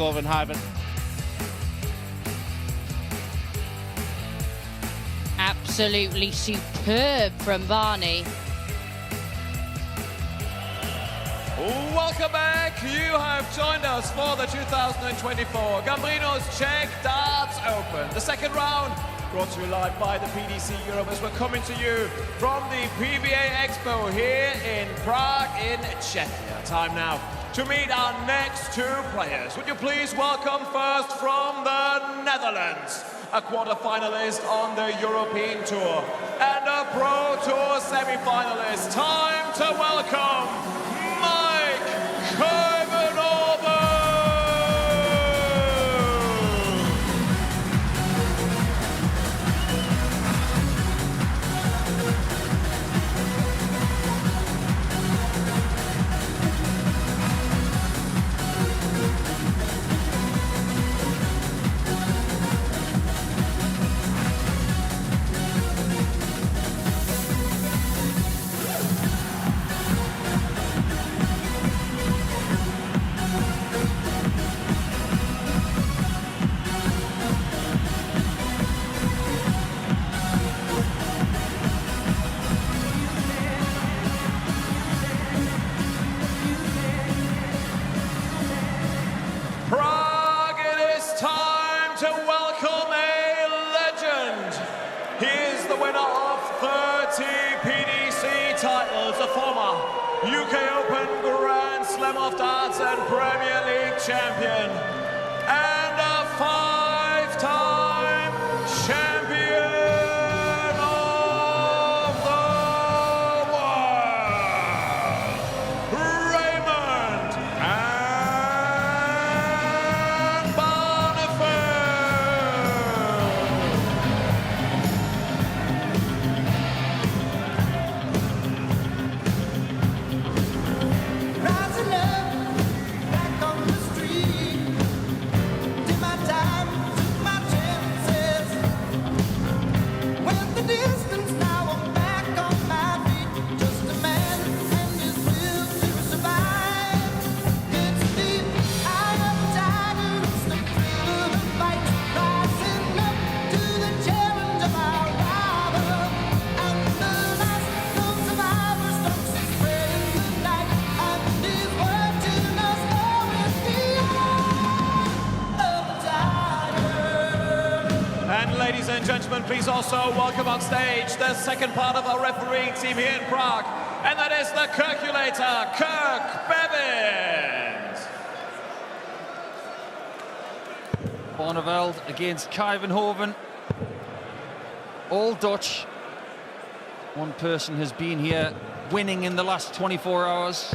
Kuivenhoven. Absolutely superb from Barney. Welcome back. You have joined us for the 2024 Gambrinus Czech Darts Open. The second round brought to you live by the PDC Europe as we're coming to you from the PBA Expo here in Prague in Czechia. Time now to meet our next two players. Would you please welcome first from the Netherlands, a quarter-finalist on the European Tour and a Pro Tour semi-finalist. Time to welcome Maik Kuivenhoven! Prague, it is time to welcome a legend. He is the winner of 30 PDC titles, a former UK Open Grand Slam of Darts and Premier League champion, and a five-time champion of the world, Raymond Van Barneveld. Rising up, back on the street. Did my time, took my chances. Went the distance, now I'm back on my feet. Just a man and his will to survive. It's deep, I am tired of the thrill of the fight. Rising up to the challenge of our rival. And the last known survivor stalks his prey in the night. And is watching us go in the eye of the tiger. And ladies and gentlemen, please also welcome on stage the second part of our refereeing team here in Prague, and that is the Kirkulator, Kirk Bevins. Barneveld against Kuivenhoven. All Dutch. One person has been here winning in the last 24 hours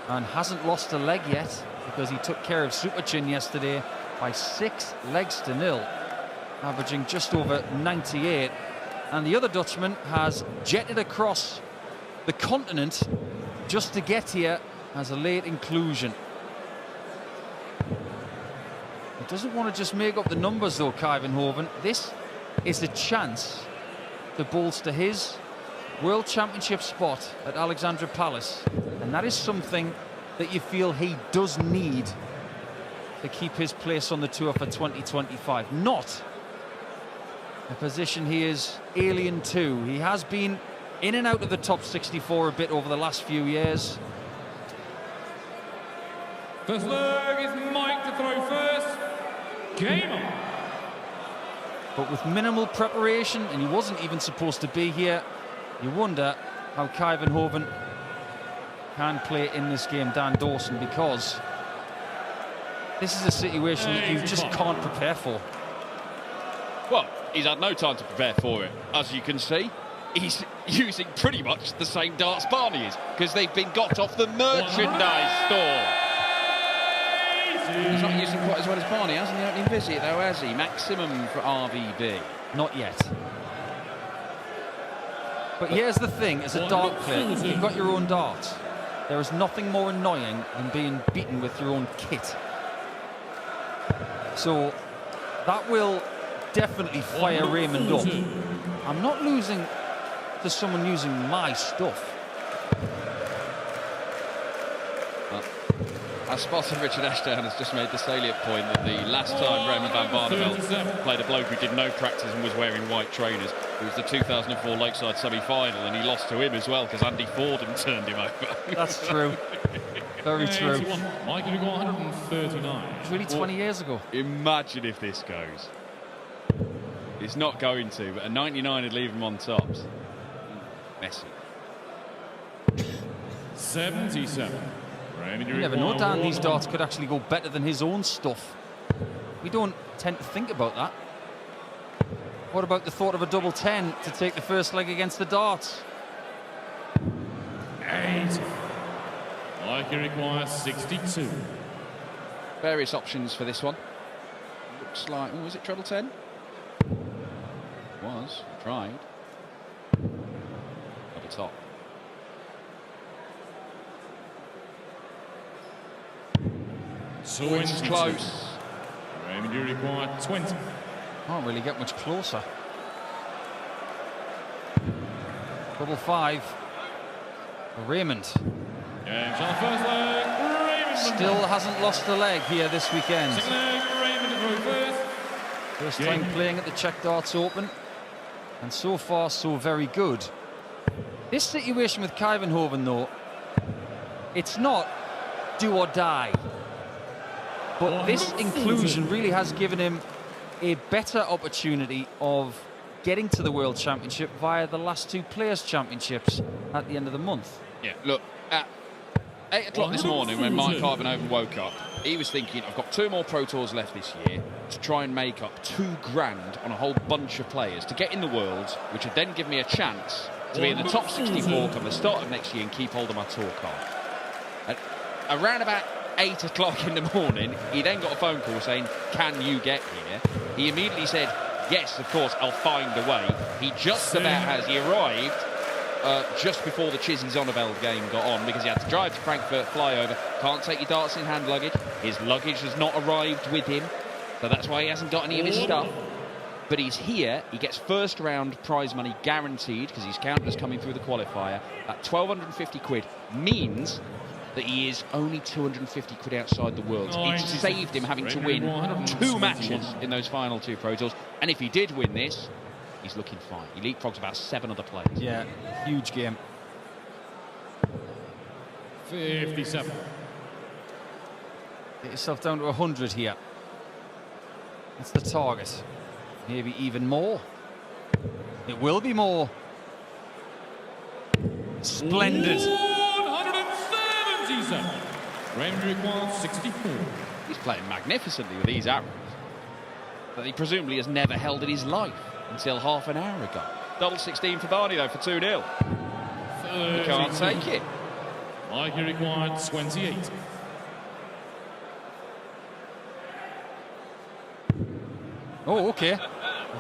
and hasn't lost a leg yet because he took care of Superchin yesterday by 6 legs to 0, averaging just over 98. And the other Dutchman has jetted across the continent just to get here as a late inclusion. He doesn't want to just make up the numbers though, Kuivenhoven. This is a chance to bolster his World Championship spot at Alexandra Palace. And that is something that you feel he does need to keep his place on the tour for 2025. Not a position he is alien to. He has been in and out of the top 64 a bit over the last few years. First leg is Mike to throw first. Game on. But with minimal preparation, and he wasn't even supposed to be here, you wonder how Kuivenhoven can play in this game, Dan Dawson, because this is a situation that you just can't prepare for. Well, he's had no time to prepare for it. As you can see, he's using pretty much the same darts Barney is, because they've been got off the merchandise store. He's not using quite as well as Barney, hasn't he? Opening visit though, has he? Maximum for RVB. Not yet. But here's the thing, as a dart player, you've got your own darts. There is nothing more annoying than being beaten with your own kit. So that will definitely fire Raymond up. I'm not losing to someone using my stuff. I spotted Richard Ashdown has just made the salient point that the last time Raymond Van Barneveld played a bloke who did no practice and was wearing white trainers, it was the 2004 Lakeside semi-final, and he lost to him as well because Andy Fordham turned him over. That's true. Very true. Maik Kuivenhoven 139. It's really 20 years ago. Imagine if this goes. It's not going to, but a 99 would leave him on tops. Messy. 77. You never know, Dan, these darts could actually go better than his own stuff. We don't tend to think about that. What about the thought of a double 10 to take the first leg against the darts? 80. Maik requires 62. Various options for this one. Looks like, oh, was it treble 10? Was, tried. Double top. So It's close. Raymond, you require 20. Can't really get much closer. Double 5 for Raymond. Games on the first leg. Raymond. Still hasn't lost a leg here this weekend. Second leg, Raymond to throw first. First time playing at the Czech Darts Open, and so far so very good. This situation with Kuivenhoven though, it's not do or die, but this inclusion really has given him a better opportunity of getting to the World Championship via the last two Players' Championships at the end of the month. Yeah, look, at 8 o'clock this morning when Maik Kuivenhoven woke up, he was thinking, I've got 2 more Pro Tours left this year to try and make up $2,000 on a whole bunch of players to get in the Worlds, which would then give me a chance to be in the top 64 come the start of next year and keep hold of my tour card. And around about 8 o'clock in the morning, he then got a phone call saying, can you get here? He immediately said, yes, of course, I'll find a way. He just about has. He arrived just before the Chizzy-Zonneveld game got on because he had to drive to Frankfurt, fly over. Can't take your darts in hand luggage. His luggage has not arrived with him, so that's why he hasn't got any of his stuff. But he's here. He gets first round prize money guaranteed because he's counted as coming through the qualifier. At 1,250 quid means that he is only 250 quid outside the Worlds. It saved him having to win 2 matches in those final 2 Pro Tours. And if he did win this, he's looking fine. He leapfrogs about 7 other players. Yeah, huge game. 57. Get yourself down to 100 here. That's the target. Maybe even more. It will be more. Splendid. 177. Raymond requires 64. He's playing magnificently with these arrows that he presumably has never held in his life until half an hour ago. Double 16 for Barney though for 2-0. He can't take it. Maik required 28. Oh, okay.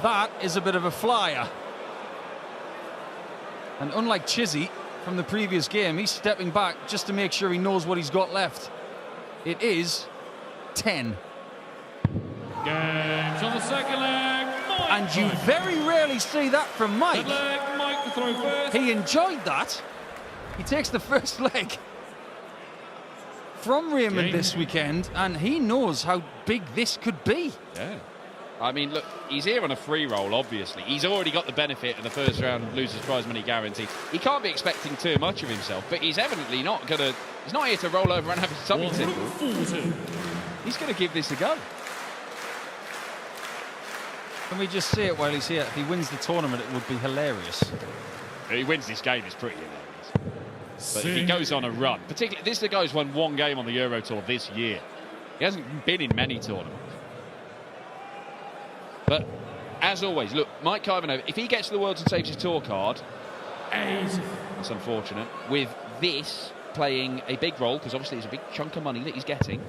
That is a bit of a flyer. And unlike Chizzy from the previous game, he's stepping back just to make sure he knows what he's got left. It is 10. Games on the second leg. Maik. And you very rarely see that from Maik. Third leg, Maik to throw first. He enjoyed that. He takes the first leg from Raymond this weekend, and he knows how big this could be. Yeah. I mean, look, he's here on a free roll, obviously. He's already got the benefit of the first round losers prize money guarantee. He can't be expecting too much of himself, but he's evidently not going to... He's not here to roll over and have his tummy tickled. He's going to give this a go. Can we just say it while he's here? If he wins the tournament, it would be hilarious. If he wins this game, it's pretty hilarious. But if he goes on a run, particularly... This is the guy who's won 1 game on the Euro Tour this year. He hasn't been in many tournaments. But, as always, look, Maik Kuivenhoven, if he gets to the Worlds and saves his tour card, that's unfortunate, with this playing a big role, because obviously it's a big chunk of money that he's getting.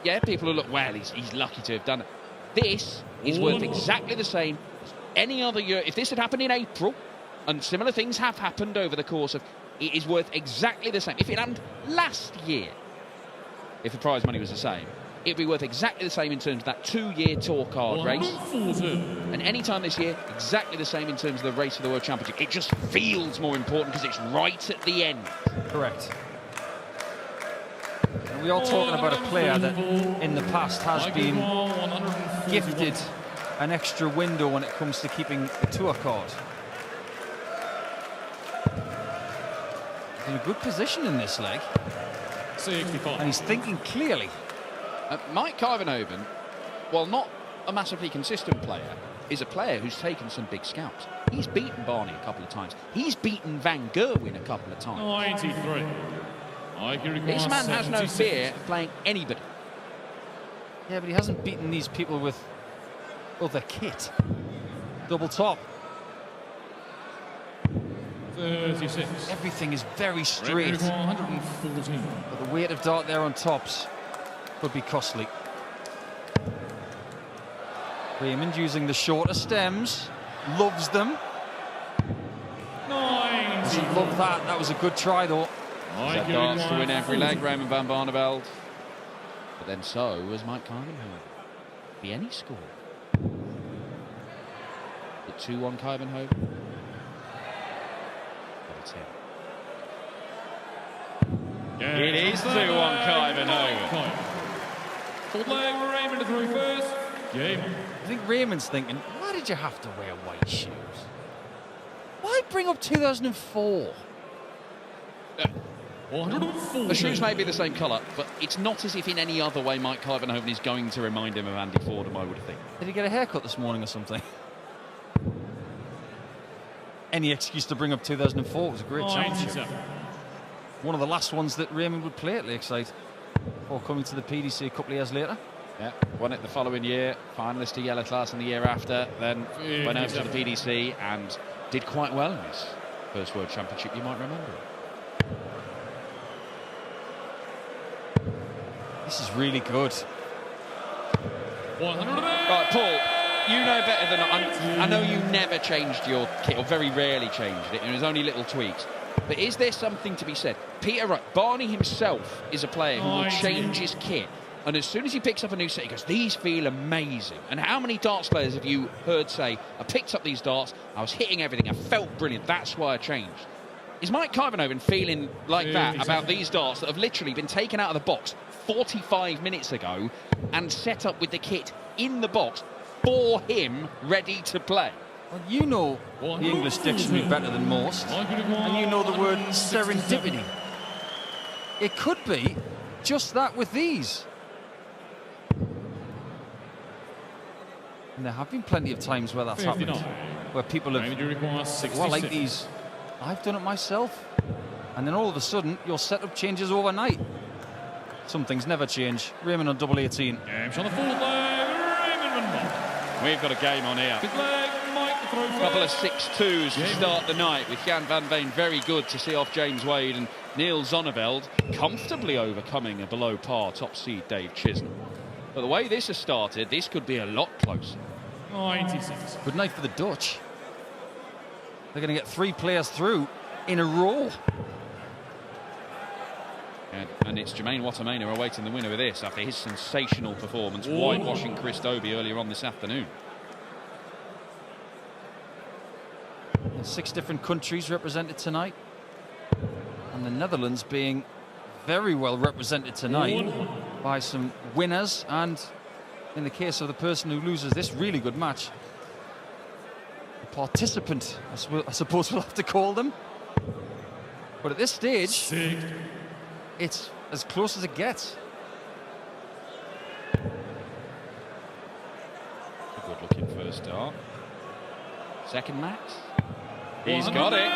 Yeah, people will look, well, he's lucky to have done it. This is worth exactly the same as any other year. If this had happened in April, and similar things have happened over the course of... It is worth exactly the same. If it happened last year, if the prize money was the same, it'd be worth exactly the same in terms of that 2-year tour card race. And any time this year, exactly the same in terms of the race for the World Championship. It just feels more important because it's right at the end. Correct. We are talking about a player that in the past has been gifted an extra window when it comes to keeping the tour card. He's in a good position in this leg. 65. And he's thinking clearly. Maik Kuivenhoven, while not a massively consistent player, is a player who's taken some big scalps. He's beaten Barney a couple of times. He's beaten Van Gerwen a couple of times. 93. This man has no fear of playing anybody. Yeah, but he hasn't beaten these people with other kit. Double top. 36. Everything is very straight. 114. But the weight of dart there on tops could be costly. Raymond using the shorter stems. Loves them. 90. Doesn't love that. That was a good try, though. Set darts to win every leg, Raymond Van Barneveld. But then so was Maik Kuivenhoven. Be any score. The 2-1 Kuivenhoven. But it's him. It is 2-1 Kuivenhoven. Full leg, Raymond through first. Game. I think Raymond's thinking, why did you have to wear white shoes? Why bring up 2004? The shoes may be the same colour, but it's not as if in any other way Maik Kuivenhoven is going to remind him of Andy Fordham, I would think. Did he get a haircut this morning or something? Any excuse to bring up 2004 was a great championship. One of the last ones that Raymond would play at Lakeside before coming to the PDC a couple of years later. Yeah, won it the following year, finalist to Yellow Class in the year after, then went over to the PDC and did quite well in his first World Championship, you might remember it. This is really good. 100. Right, Paul, you know better than I know you never changed your kit, or very rarely changed it, and it was only little tweaks. But is there something to be said? Peter Wright, Barney himself is a player who will change his kit. And as soon as he picks up a new set, he goes, these feel amazing. And how many darts players have you heard say, I picked up these darts, I was hitting everything, I felt brilliant, that's why I changed. Is Maik Kuivenhoven feeling like that about these darts that have literally been taken out of the box 45 minutes ago and set up with the kit in the box for him, ready to play? Well, you know the English dictionary better than most, and you know the word serendipity. It could be just that with these. And there have been plenty of times where that's happened, where people have, well, like these, I've done it myself. And then all of a sudden, your setup changes overnight. Some things never change. Raymond on double 18. Game's on the full leg, Raymond Van Barneveld. We've got a game on here. Fifth leg, Maik the throw A couple of 6-2s to start the night, with Jan van Veen very good to see off James Wade, and Neil Zonneveld comfortably overcoming a below par top seed Dave Chisholm. But the way this has started, this could be a lot closer. 96. Good night for the Dutch. They're going to get 3 players through in a row. And it's Jermaine Watermainer awaiting the winner of this after his sensational performance, whitewashing Chris Dobie earlier on this afternoon. 6 different countries represented tonight. And the Netherlands being very well represented tonight by some winners, and in the case of the person who loses this really good match, a participant, I suppose we'll have to call them. But at this stage, it's as close as it gets. A good looking first dart. Second Max. He's got it.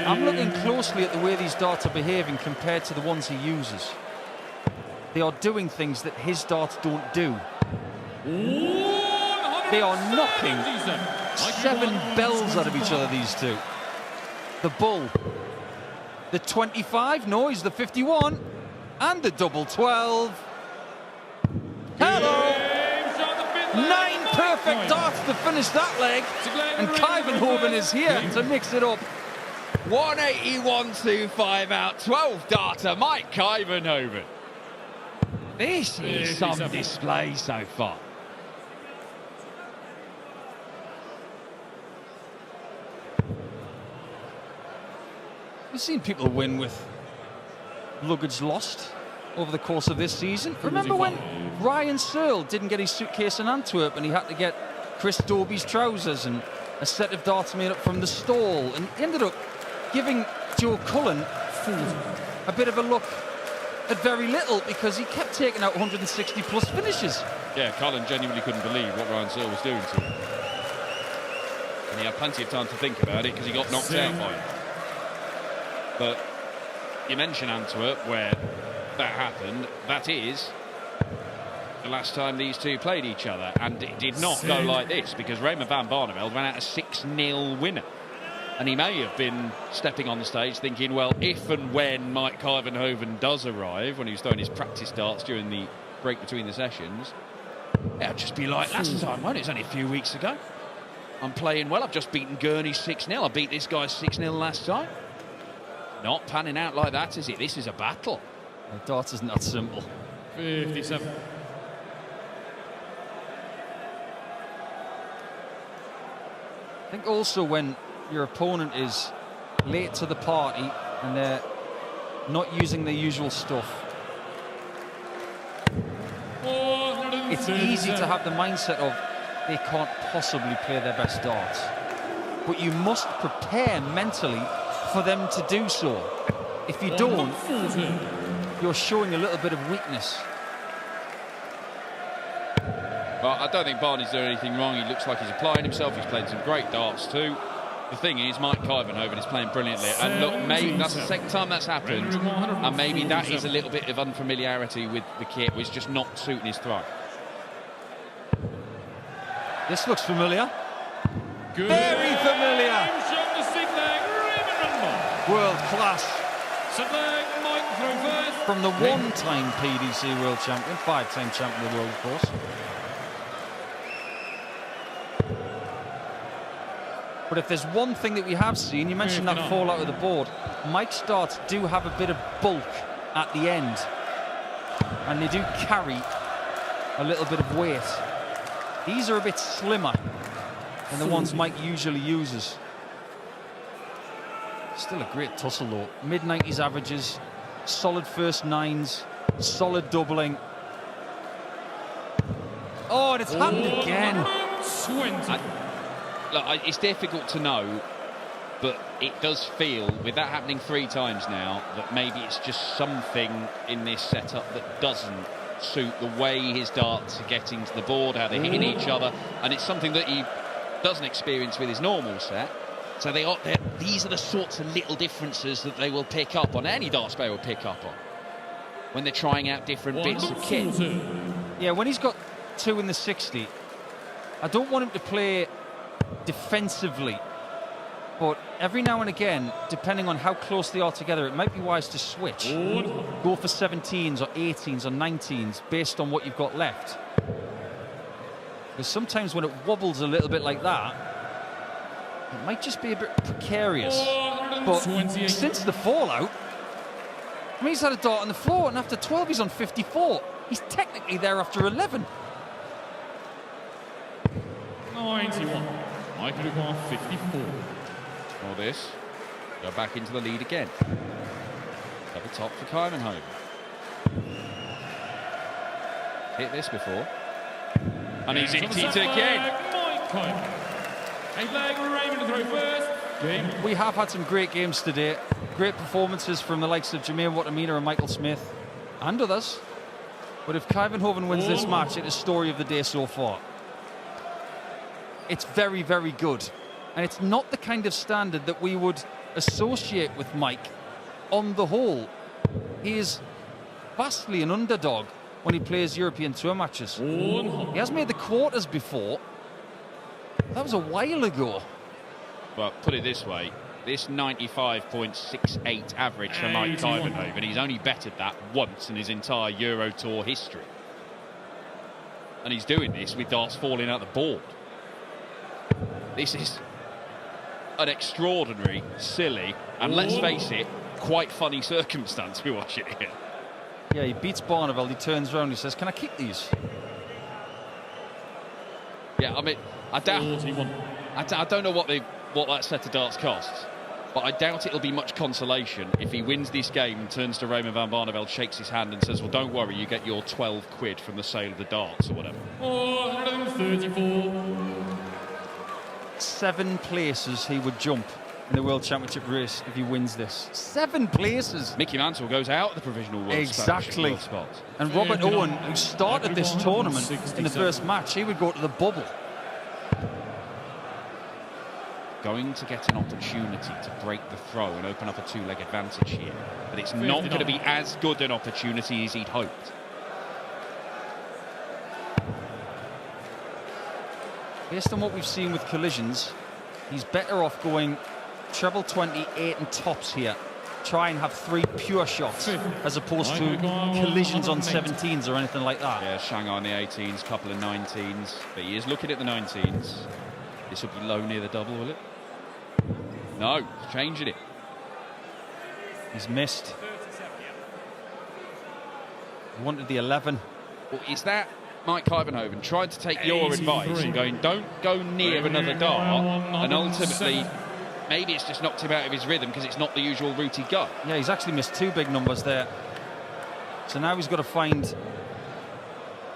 I'm looking closely at the way these darts are behaving compared to the ones he uses. They are doing things that his darts don't do. They are knocking 7 bells out of each other, these two. The bull, the 25, no, he's the 51, and the double 12. Hello! 9 perfect darts to finish that leg, and Kuivenhoven is here to mix it up. 181.25 out, 12 darter, Maik Kuivenhoven. This is some display so far. We've seen people win with luggage lost over the course of this season. Remember when Ryan Searle didn't get his suitcase in Antwerp and he had to get Chris Dobie's trousers and a set of darts made up from the stall, and he ended up giving Joe Cullen a bit of a look at very little because he kept taking out 160 plus finishes. Yeah, Cullen genuinely couldn't believe what Ryan Searle was doing to him. And he had plenty of time to think about it because he got knocked out by him. But you mentioned Antwerp, where that happened. That is the last time these two played each other, and it did not go like this because Raymond Van Barneveld ran out a 6-0 winner. And he may have been stepping on the stage thinking, well, if and when Maik Kuivenhoven does arrive, when he was throwing his practice darts during the break between the sessions, it'll just be like last time, won't it? It's only a few weeks ago. I'm playing well. I've just beaten Gurney 6-0. I beat this guy 6-0 last time. Not panning out like that, is it? This is a battle. Darts isn't that simple. 57. I think also when your opponent is late to the party and they're not using their usual stuff, it's easy to have the mindset of they can't possibly play their best darts. But you must prepare mentally for them to do so. If you don't, you're showing a little bit of weakness. Well, I don't think Barney's doing anything wrong. He looks like he's applying himself. He's playing some great darts too. The thing is, Maik Kuivenhoven is playing brilliantly. And look, maybe that's the second time that's happened. And maybe that is a little bit of unfamiliarity with the kit, which is just not suiting his throw. This looks familiar. Very familiar. World class. From the one-time PDC World Champion, 5-time champion of the world, of course. But if there's one thing that we have seen, you mentioned that fallout of the board, Maik's darts do have a bit of bulk at the end. And they do carry a little bit of weight. These are a bit slimmer than the ones Maik usually uses. Still a great tussle though. Mid-90s averages, solid first nines, solid doubling. Oh, and it's happened again. Look, it's difficult to know, but it does feel, with that happening 3 times now, that maybe it's just something in this setup that doesn't suit the way his darts are getting to the board, how they're hitting each other, and it's something that he doesn't experience with his normal set. So these are the sorts of little differences that they will pick up on, any darts player will pick up on, when they're trying out different bits of kit. Yeah, when he's got 2 in the 60, I don't want him to play defensively, but every now and again, depending on how close they are together, it might be wise to switch. Go for 17s or 18s or 19s based on what you've got left. Because sometimes when it wobbles a little bit like that, it might just be a bit precarious. But since the fallout, I mean, he's had a dart on the floor, and after 12 he's on 54. He's technically there after 11. 91. Maik Kuivenhoven 54. All this, go back into the lead again. Double top for Kuivenhoven. Hit this before. And he's hit it again. Raymond to throw first. Game. We have had some great games today. Great performances from the likes of Jermaine Wattamina and Michael Smith and others. But if Kuivenhoven wins this match, it is story of the day so far. It's very, very good. And it's not the kind of standard that we would associate with Maik on the whole. He is vastly an underdog when he plays European Tour matches. He has made the quarters before. That was a while ago. Well, put it this way, this 95.68 average for Maik Kuivenhoven, he's only bettered that once in his entire Euro Tour history. And he's doing this with darts falling out the board. This is an extraordinary, silly, and let's face it, quite funny circumstance we're watching here. Yeah, he beats Barneveld, he turns around, he says, can I kick these? Yeah, I mean, I don't know what that set of darts costs. But I doubt it'll be much consolation if he wins this game, turns to Raymond Van Barneveld, shakes his hand and says, well, don't worry, you get your 12 quid from the sale of the darts or whatever. 434. 7 places he would jump in the World Championship race if he wins this. 7 places. Mickey Mantle goes out of the provisional world Exactly. spot. And Robert Owen, who started this tournament in the first match, he would go to the bubble. Going to get an opportunity to break the throw and open up a 2-leg advantage here. But it's not going to be as good an opportunity as he'd hoped. Based on what we've seen with collisions, he's better off going treble 20, 8 and tops here. Try and have 3 pure shots as opposed to collisions on 17s or anything like that. Yeah, Shanghai on the 18s, couple of 19s. But he is looking at the 19s. This will be low near the double, will it? No, he's changing it. He's missed. He wanted the 11. Well, is that Maik Kuivenhoven trying to take your advice and going, don't go near another dart, and ultimately maybe it's just knocked him out of his rhythm because it's not the usual route he'd go. Yeah, he's actually missed 2 big numbers there. So now he's got to find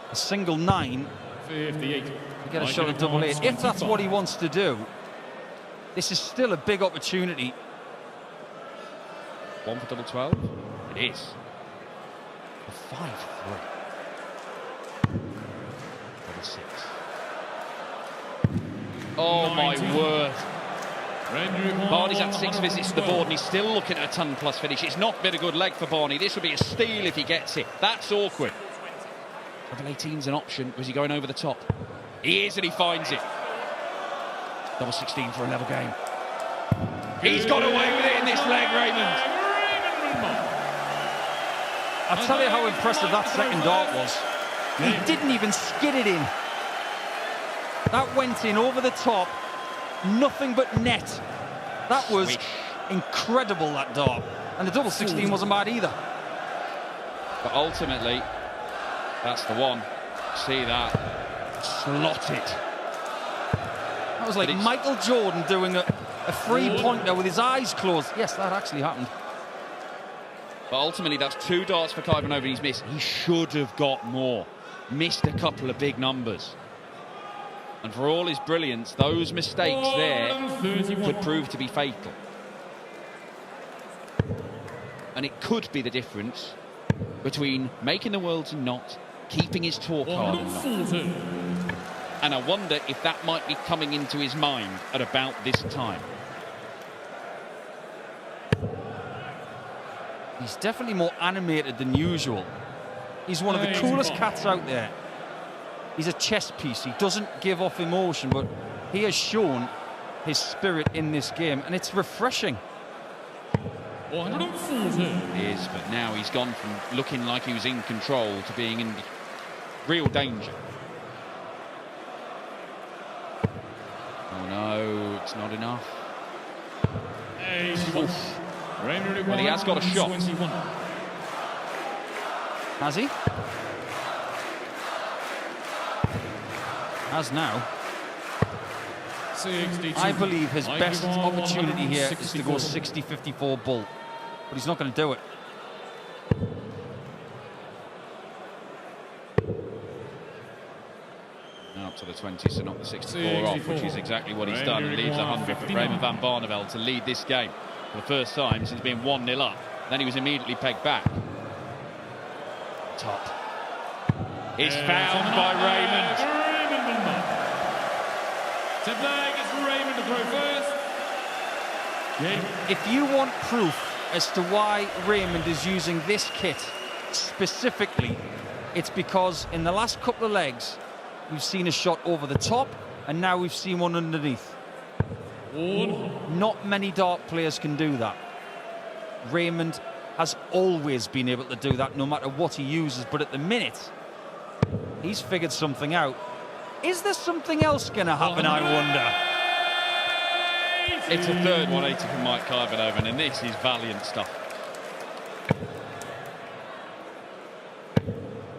a single 9 58. to get a shot at double 8. If that's what he wants to do, this is still a big opportunity. 1 for double 12? It is. A 5-3. Double 6. Oh my word. Barney's had 6 visits to the board and he's still looking at a ton plus finish. It's not been a good leg for Barney. This would be a steal if he gets it. That's awkward. Double 18's an option. Was he going over the top? He is, and he finds it. Double 16 for a level game. He's got away with it in this leg, Raymond. I'll tell you how impressive that second dart was. He didn't even skid it in. That went in over the top. Nothing but net. That was Swish. incredible, that dart. And the double 16 wasn't bad either. But ultimately, that's the one. See that? Slot it. That was like But it's- Michael Jordan doing a three-pointer with his eyes closed. Yes, that actually happened. But ultimately, that's 2 darts for Kuivenhoven he's missed. He should have got more. Missed a couple of big numbers. And for all his brilliance, those mistakes there could prove to be fatal. And it could be the difference between making the worlds and not, keeping his talk hard and not. And I wonder if that might be coming into his mind at about this time. He's definitely more animated than usual. He's one of the coolest cats out there. He's a chess piece. He doesn't give off emotion, but he has shown his spirit in this game, and it's refreshing. 140. It is, but now he's gone from looking like he was in control to being in real danger. Oh no, it's not enough. Oof. Well, he has got a shot. Has he? Has now. 62. I believe his Maik best Kuivenhoven, opportunity here is to go 64. 60-54 bull. But he's not going to do it. Now up to the 20, so not the 64 off, which is exactly what he's done. And leaves 100 for Raymond Van Barneveld to lead this game for the first time since being 1-0 up. Then he was immediately pegged back. Top. It's found by Raymond. To flag is Raymond to throw first. If you want proof as to why Raymond is using this kit specifically, it's because in the last couple of legs, we've seen a shot over the top, and now we've seen one underneath. Not many dart players can do that. Raymond has always been able to do that no matter what he uses, but at the minute, he's figured something out. Is there something else going to happen, I wonder? It's a third 180 from Maik Kuivenhoven, and this is valiant stuff.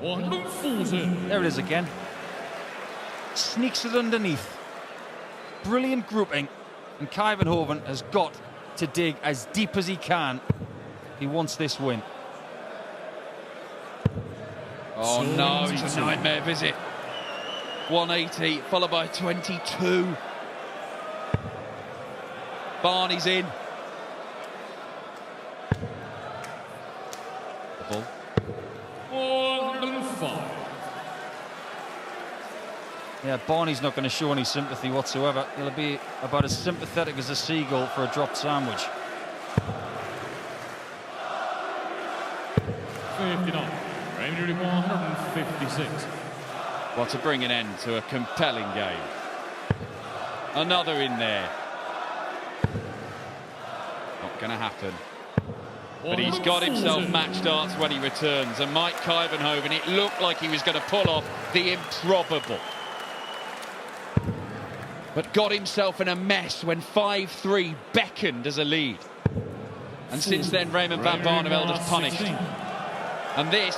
140. There it is again. Sneaks it underneath. Brilliant grouping. And Kuivenhoven has got to dig as deep as he can. He wants this win. Oh no, it's a nightmare visit. 180 followed by 22. Barney's in. The ball. 105. Yeah, Barney's not going to show any sympathy whatsoever. He'll be about as sympathetic as a seagull for a dropped sandwich. 59. Raymond 156. Well, to bring an end to a compelling game. Another in there. Not going to happen. But he's got himself match darts when he returns. And Maik Kuivenhoven, it looked like he was going to pull off the improbable. But got himself in a mess when 5-3 beckoned as a lead. And since then, Raymond Van Barneveld has punished. And this,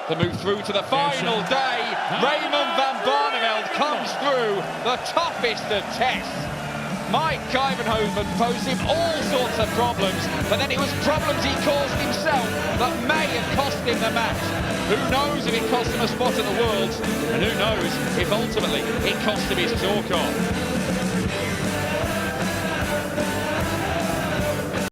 to move through to the final day, Raymond Van Barneveld comes through the toughest of tests. Maik Kuivenhoven posed him all sorts of problems, but then it was problems he caused himself that may have cost him the match. Who knows if it cost him a spot in the Worlds, and who knows if ultimately it cost him his tour card.